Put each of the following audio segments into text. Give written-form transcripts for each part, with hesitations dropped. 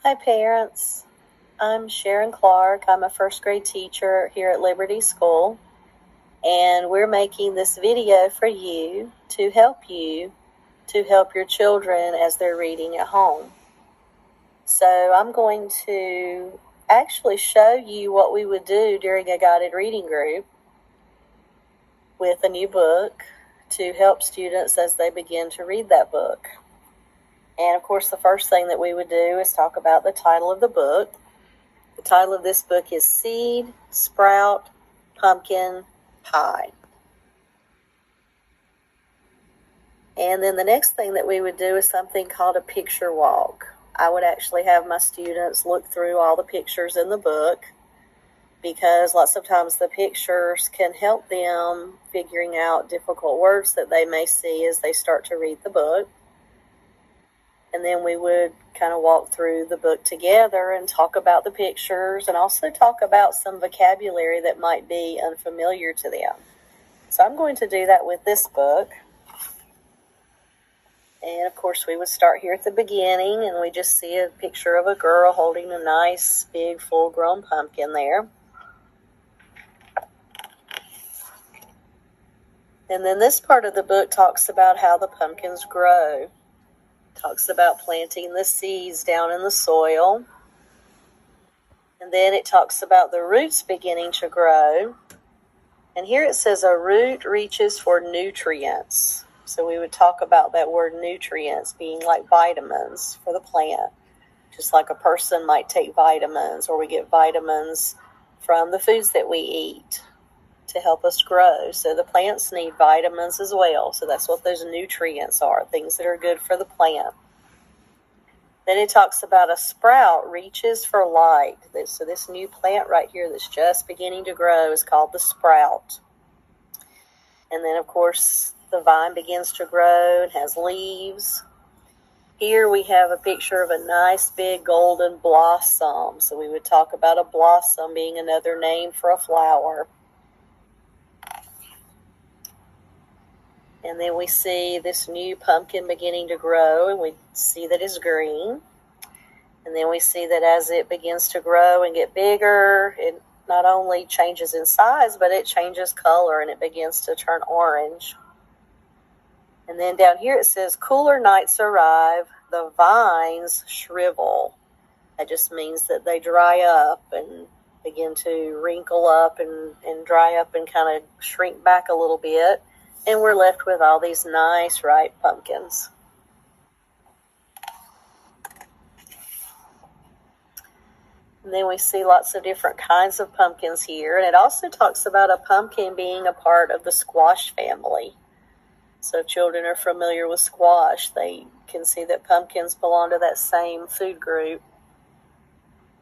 Hi parents, I'm Sharon Clark. I'm a first grade teacher here at Liberty School, and we're making this video for you to help your children as they're reading at home. So I'm going to actually show you what we would do during a guided reading group with a new book to help students as they begin to read that book. And of course, the first thing that we would do is talk about the title of the book. The title of this book is Seed, Sprout, Pumpkin, Pie. And then the next thing that we would do is something called a picture walk. I would actually have my students look through all the pictures in the book, because lots of times the pictures can help them figuring out difficult words that they may see as they start to read the book. And then we would kind of walk through the book together and talk about the pictures and also talk about some vocabulary that might be unfamiliar to them. So I'm going to do that with this book. And of course we would start here at the beginning, and we just see a picture of a girl holding a nice big full-grown pumpkin there. And then this part of the book talks about how the pumpkins grow. Talks about planting the seeds down in the soil. And then it talks about the roots beginning to grow. And here it says a root reaches for nutrients. So we would talk about that word nutrients being like vitamins for the plant. Just like a person might take vitamins, or we get vitamins from the foods that we eat to help us grow. So the plants need vitamins as well. So that's what those nutrients are, things that are good for the plant. Then it talks about a sprout reaches for light. So this new plant right here that's just beginning to grow is called the sprout. And then of course the vine begins to grow and has leaves. Here we have a picture of a nice big golden blossom. So we would talk about a blossom being another name for a flower. And then we see this new pumpkin beginning to grow, and we see that it's green. And then we see that as it begins to grow and get bigger, it not only changes in size, but it changes color and it begins to turn orange. And then down here it says, cooler nights arrive, the vines shrivel. That just means that they dry up and begin to wrinkle up and dry up and kind of shrink back a little bit. And we're left with all these nice ripe pumpkins. And then we see lots of different kinds of pumpkins here. And it also talks about a pumpkin being a part of the squash family. So if children are familiar with squash, they can see that pumpkins belong to that same food group.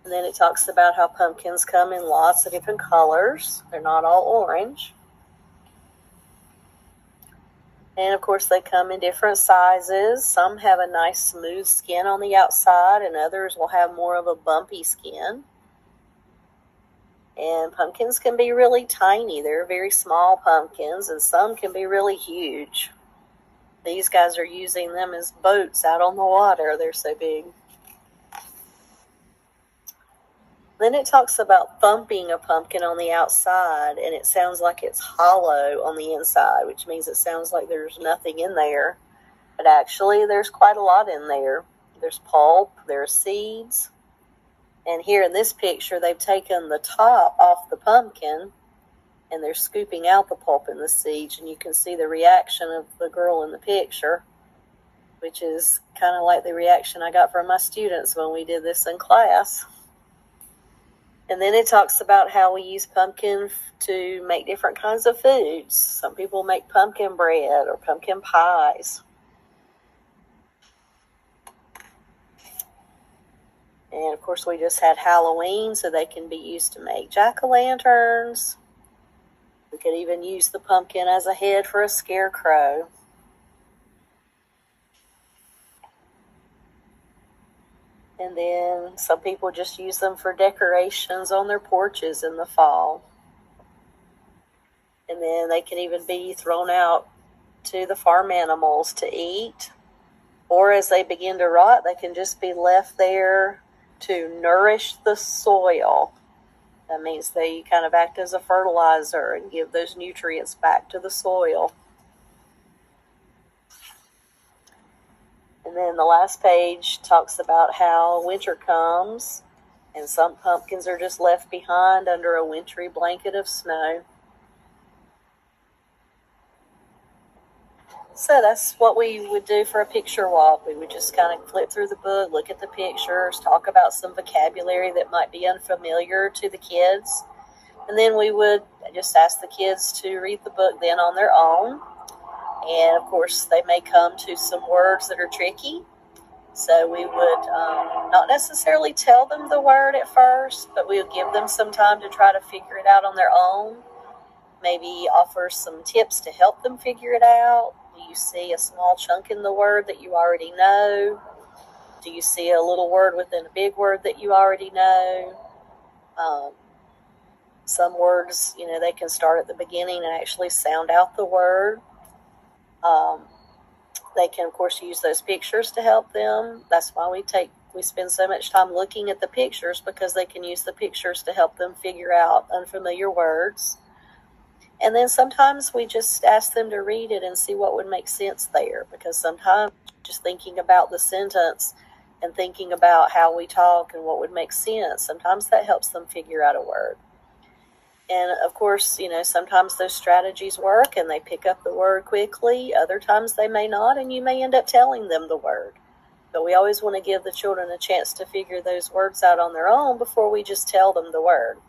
And then it talks about how pumpkins come in lots of different colors. They're not all orange. And of course they come in different sizes. Some have a nice smooth skin on the outside, and others will have more of a bumpy skin. And pumpkins can be really tiny. They're very small pumpkins, and some can be really huge. These guys are using them as boats out on the water. They're so big. Then it talks about thumping a pumpkin on the outside, and it sounds like it's hollow on the inside, which means it sounds like there's nothing in there. But actually, there's quite a lot in there. There's pulp, there's seeds. And here in this picture, they've taken the top off the pumpkin, and they're scooping out the pulp and the seeds, and you can see the reaction of the girl in the picture, which is kind of like the reaction I got from my students when we did this in class. And then it talks about how we use pumpkin to make different kinds of foods. Some people make pumpkin bread or pumpkin pies. And of course we just had Halloween, so they can be used to make jack-o'-lanterns. We could even use the pumpkin as a head for a scarecrow. And then some people just use them for decorations on their porches in the fall. And then they can even be thrown out to the farm animals to eat. Or as they begin to rot, they can just be left there to nourish the soil. That means they kind of act as a fertilizer and give those nutrients back to the soil. And then the last page talks about how winter comes and some pumpkins are just left behind under a wintry blanket of snow. So that's what we would do for a picture walk. We would just kind of flip through the book, look at the pictures, talk about some vocabulary that might be unfamiliar to the kids. And then we would just ask the kids to read the book then on their own. And of course, they may come to some words that are tricky. So we would not necessarily tell them the word at first, but we would give them some time to try to figure it out on their own. Maybe offer some tips to help them figure it out. Do you see a small chunk in the word that you already know? Do you see a little word within a big word that you already know? Some words, they can start at the beginning and actually sound out the word. They can, of course, use those pictures to help them. That's why we spend so much time looking at the pictures, because they can use the pictures to help them figure out unfamiliar words. And then sometimes we just ask them to read it and see what would make sense there, because sometimes just thinking about the sentence and thinking about how we talk and what would make sense, sometimes that helps them figure out a word. And of course, sometimes those strategies work and they pick up the word quickly. Other times they may not, and you may end up telling them the word. But we always want to give the children a chance to figure those words out on their own before we just tell them the word.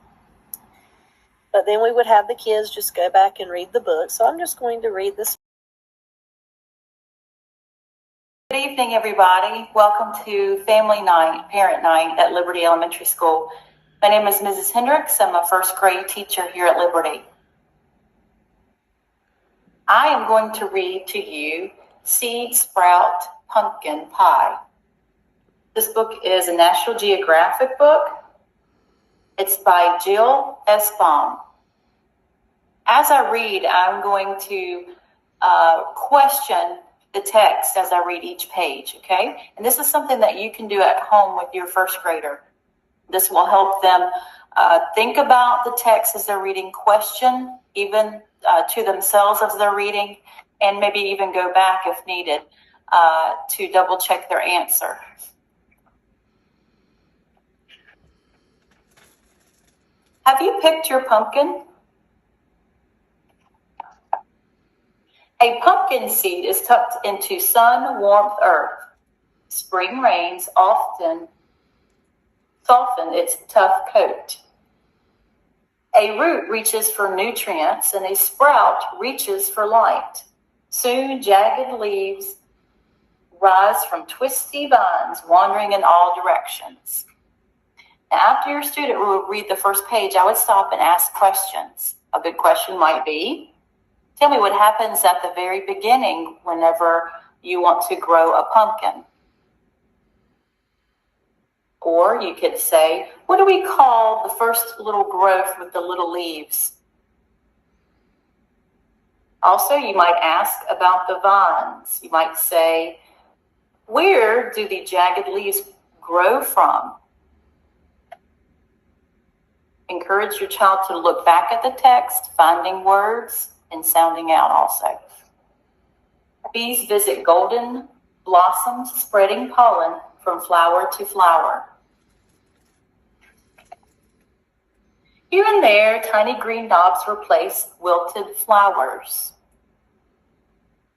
But then we would have the kids just go back and read the book. So I'm just going to read this. Good evening, everybody. Welcome to Family Night, Parent Night at Liberty Elementary School. My name is Mrs. Hendricks. I'm a first grade teacher here at Liberty. I am going to read to you Seed Sprout Pumpkin Pie. This book is a National Geographic book. It's by Jill S. Baum. As I read, I'm going to question the text as I read each page, okay? And this is something that you can do at home with your first grader. This will help them think about the text as they're reading, question even to themselves as they're reading, and maybe even go back if needed to double check their answer. Have you picked your pumpkin? A pumpkin seed is tucked into sun-warmed earth. Spring rains often soften its tough coat. A root reaches for nutrients and a sprout reaches for light. Soon jagged leaves rise from twisty vines wandering in all directions. Now, after your student will read the first page, I would stop and ask questions. A good question might be, tell me what happens at the very beginning whenever you want to grow a pumpkin. Or you could say, what do we call the first little growth with the little leaves? Also, you might ask about the vines. You might say, where do the jagged leaves grow from? Encourage your child to look back at the text, finding words and sounding out also. Bees visit golden blossoms, spreading pollen from flower to flower. Here and there, tiny green knobs replace wilted flowers.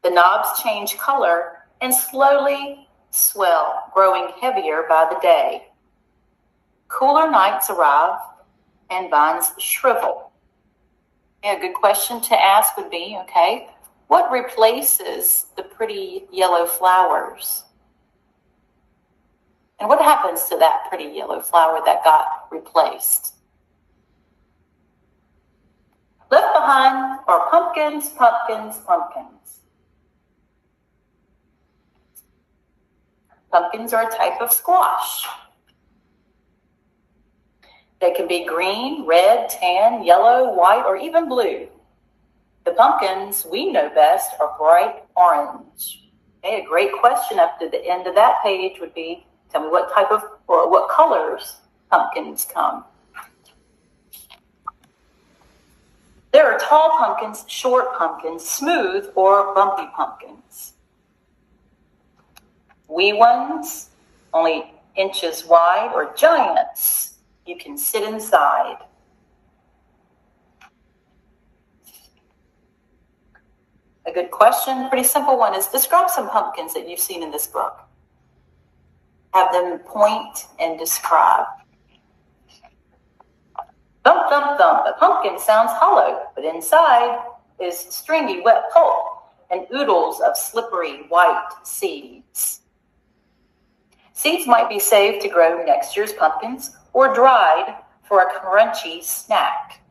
The knobs change color and slowly swell, growing heavier by the day. Cooler nights arrive and vines shrivel. A good question to ask would be, okay, what replaces the pretty yellow flowers? And what happens to that pretty yellow flower that got replaced? Left behind are pumpkins, pumpkins, pumpkins. Pumpkins are a type of squash. They can be green, red, tan, yellow, white, or even blue. The pumpkins we know best are bright orange. Okay, a great question up to the end of that page would be, Tell me what type of or what colors pumpkins come. There are tall pumpkins, short pumpkins, smooth or bumpy pumpkins. Wee ones, only inches wide, or giants, you can sit inside. A good question, pretty simple one, is describe some pumpkins that you've seen in this book. Have them point and describe. Thump, thump, thump. A pumpkin sounds hollow, but inside is stringy, wet pulp and oodles of slippery white seeds. Seeds might be saved to grow next year's pumpkins or dried for a crunchy snack.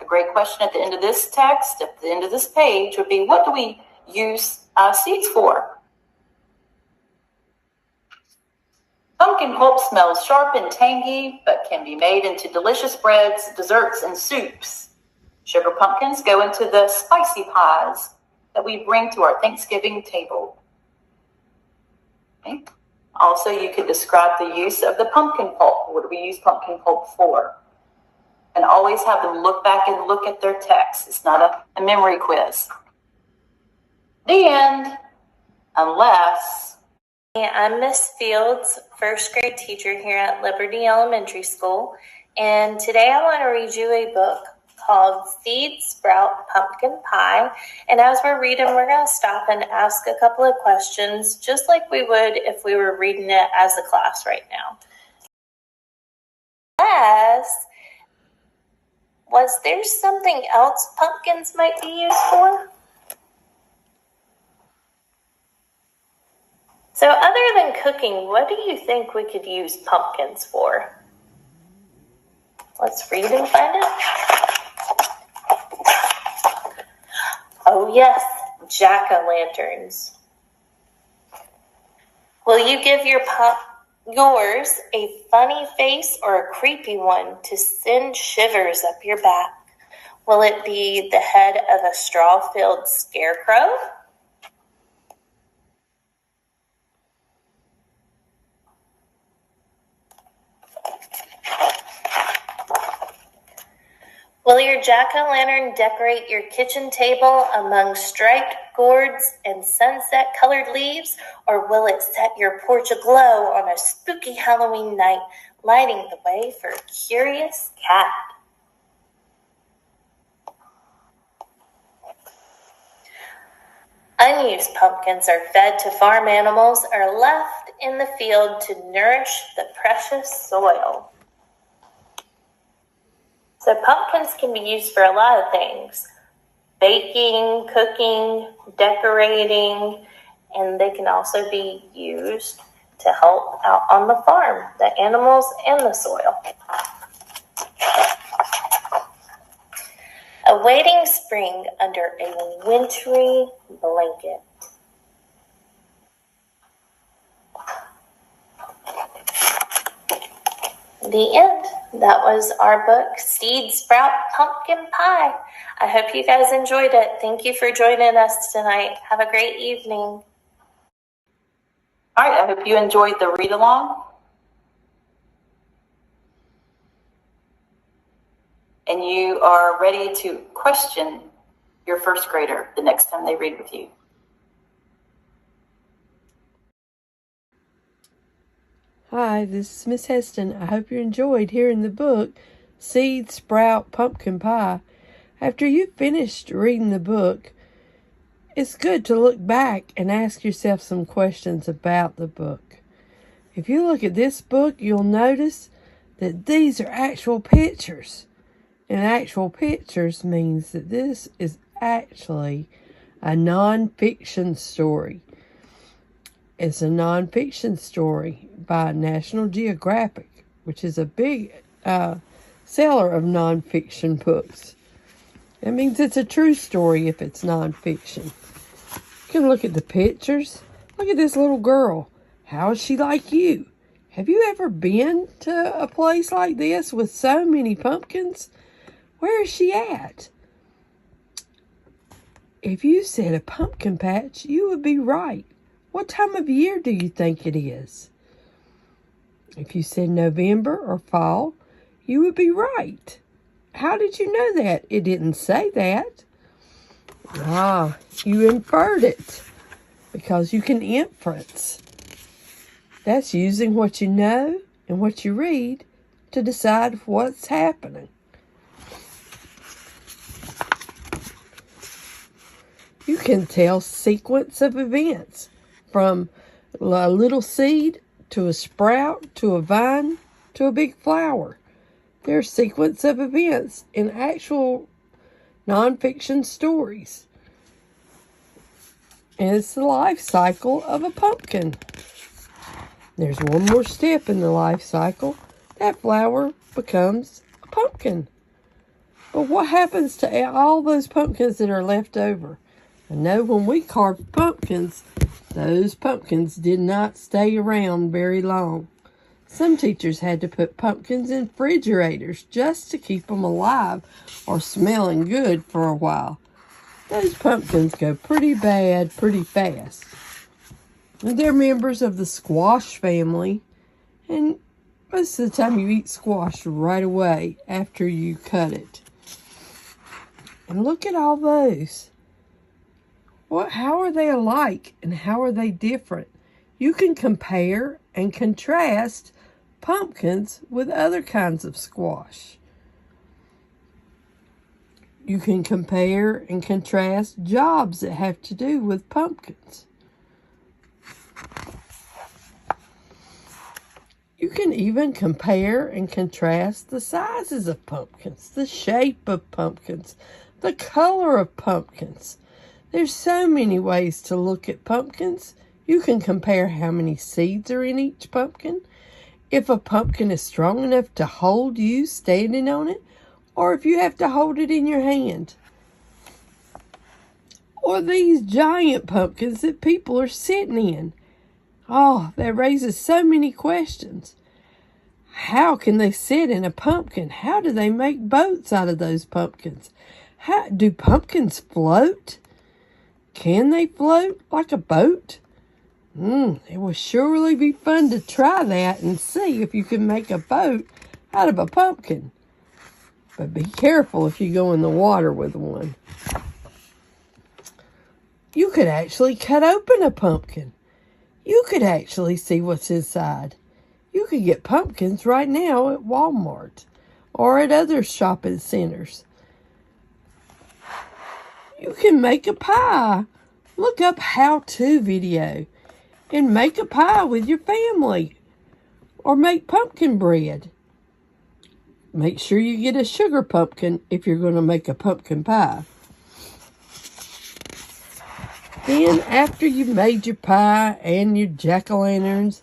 A great question at the end of this text, at the end of this page, would be, what do we use seeds for? Pumpkin pulp smells sharp and tangy, but can be made into delicious breads, desserts, and soups. Sugar pumpkins go into the spicy pies that we bring to our Thanksgiving table. Okay. Also, you could describe the use of the pumpkin pulp. What do we use pumpkin pulp for? And always have them look back and look at their text. It's not a memory quiz. The end, unless... I'm Miss Fields, first grade teacher here at Liberty Elementary School, and today I want to read you a book called Seed Sprout Pumpkin Pie. And as we're reading, we're going to stop and ask a couple of questions, just like we would if we were reading it as a class right now. Was there something else pumpkins might be used for? So other than cooking, what do you think we could use pumpkins for? Let's read and find out. Oh yes, jack-o'-lanterns. Will you give yours a funny face or a creepy one to send shivers up your back? Will it be the head of a straw-filled scarecrow? Will your jack-o'-lantern decorate your kitchen table among striped gourds and sunset-colored leaves, or will it set your porch aglow on a spooky Halloween night, lighting the way for a curious cat? Unused pumpkins are fed to farm animals or left in the field to nourish the precious soil. So pumpkins can be used for a lot of things. Baking, cooking, decorating, and they can also be used to help out on the farm, the animals and the soil. Awaiting spring under a wintry blanket. The end. That was our book, Seed Sprout Pumpkin Pie. I hope you guys enjoyed it. Thank you for joining us tonight. Have a great evening. All right, I hope you enjoyed the read-along. And you are ready to question your first grader the next time they read with you. Hi, this is Miss Heston. I hope you enjoyed hearing the book, Seed Sprout Pumpkin Pie. After you've finished reading the book, it's good to look back and ask yourself some questions about the book. If you look at this book, you'll notice that these are actual pictures. And actual pictures means that this is actually a nonfiction story. It's a nonfiction story by National Geographic, which is a big seller of nonfiction books. That means it's a true story if it's nonfiction. You can look at the pictures. Look at this little girl. How is she like you? Have you ever been to a place like this with so many pumpkins? Where is she at? If you said a pumpkin patch, you would be right. What time of year do you think it is? If you said November or fall, you would be right. How did you know that? It didn't say that. Ah, you inferred it because you can inference. That's using what you know and what you read to decide what's happening. You can tell sequence of events from a little seed to a sprout to a vine to a big flower. There's sequence of events in actual nonfiction stories. And it's the life cycle of a pumpkin. There's one more step in the life cycle. That flower becomes a pumpkin. But what happens to all those pumpkins that are left over? I know when we carved pumpkins, those pumpkins did not stay around very long. Some teachers had to put pumpkins in refrigerators just to keep them alive or smelling good for a while. Those pumpkins go pretty bad pretty fast. And they're members of the squash family, and most of the time you eat squash right away after you cut it. And look at all those. How are they alike and how are they different? You can compare and contrast pumpkins with other kinds of squash. You can compare and contrast jobs that have to do with pumpkins. You can even compare and contrast the sizes of pumpkins, the shape of pumpkins, the color of pumpkins. There's so many ways to look at pumpkins. You can compare how many seeds are in each pumpkin, if a pumpkin is strong enough to hold you standing on it, or if you have to hold it in your hand. Or these giant pumpkins that people are sitting in. Oh, that raises so many questions. How can they sit in a pumpkin? How do they make boats out of those pumpkins? Do pumpkins float? Can they float like a boat? It will surely be fun to try that and see if you can make a boat out of a pumpkin. But be careful if you go in the water with one. You could actually cut open a pumpkin. You could actually see what's inside. You could get pumpkins right now at Walmart or at other shopping centers. You can make a pie. Look up how-to video and make a pie with your family. Or make pumpkin bread. Make sure you get a sugar pumpkin if you're going to make a pumpkin pie. Then after you've made your pie and your jack-o'-lanterns,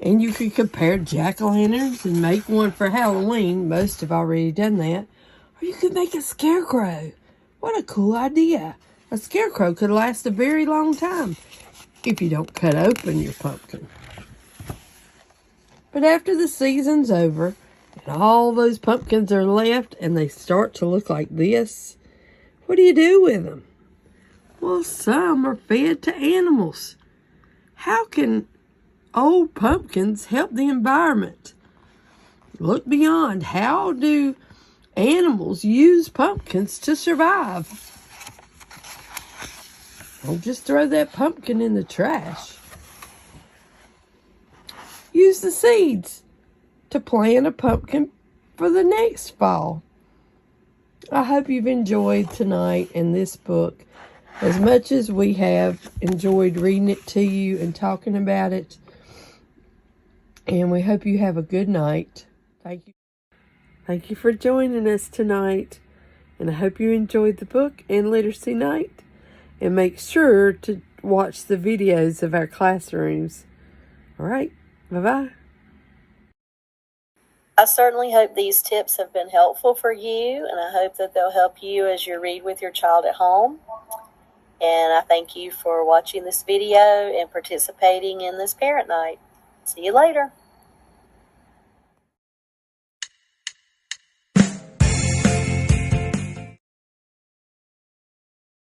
and you can compare jack-o'-lanterns and make one for Halloween. Most have already done that. Or you could make a scarecrow. What a cool idea. A scarecrow could last a very long time if you don't cut open your pumpkin. But after the season's over and all those pumpkins are left and they start to look like this, what do you do with them? Well, some are fed to animals. How can old pumpkins help the environment? Look beyond. How do animals use pumpkins to survive? Don't just throw that pumpkin in the trash. Use the seeds to plant a pumpkin for the next fall. I hope you've enjoyed tonight and this book as much as we have enjoyed reading it to you and talking about it. And we hope you have a good night. Thank you. Thank you for joining us tonight. And I hope you enjoyed the book and Literacy Night. And make sure to watch the videos of our classrooms. All right. Bye-bye. I certainly hope these tips have been helpful for you, and I hope that they'll help you as you read with your child at home. And I thank you for watching this video and participating in this parent night. See you later.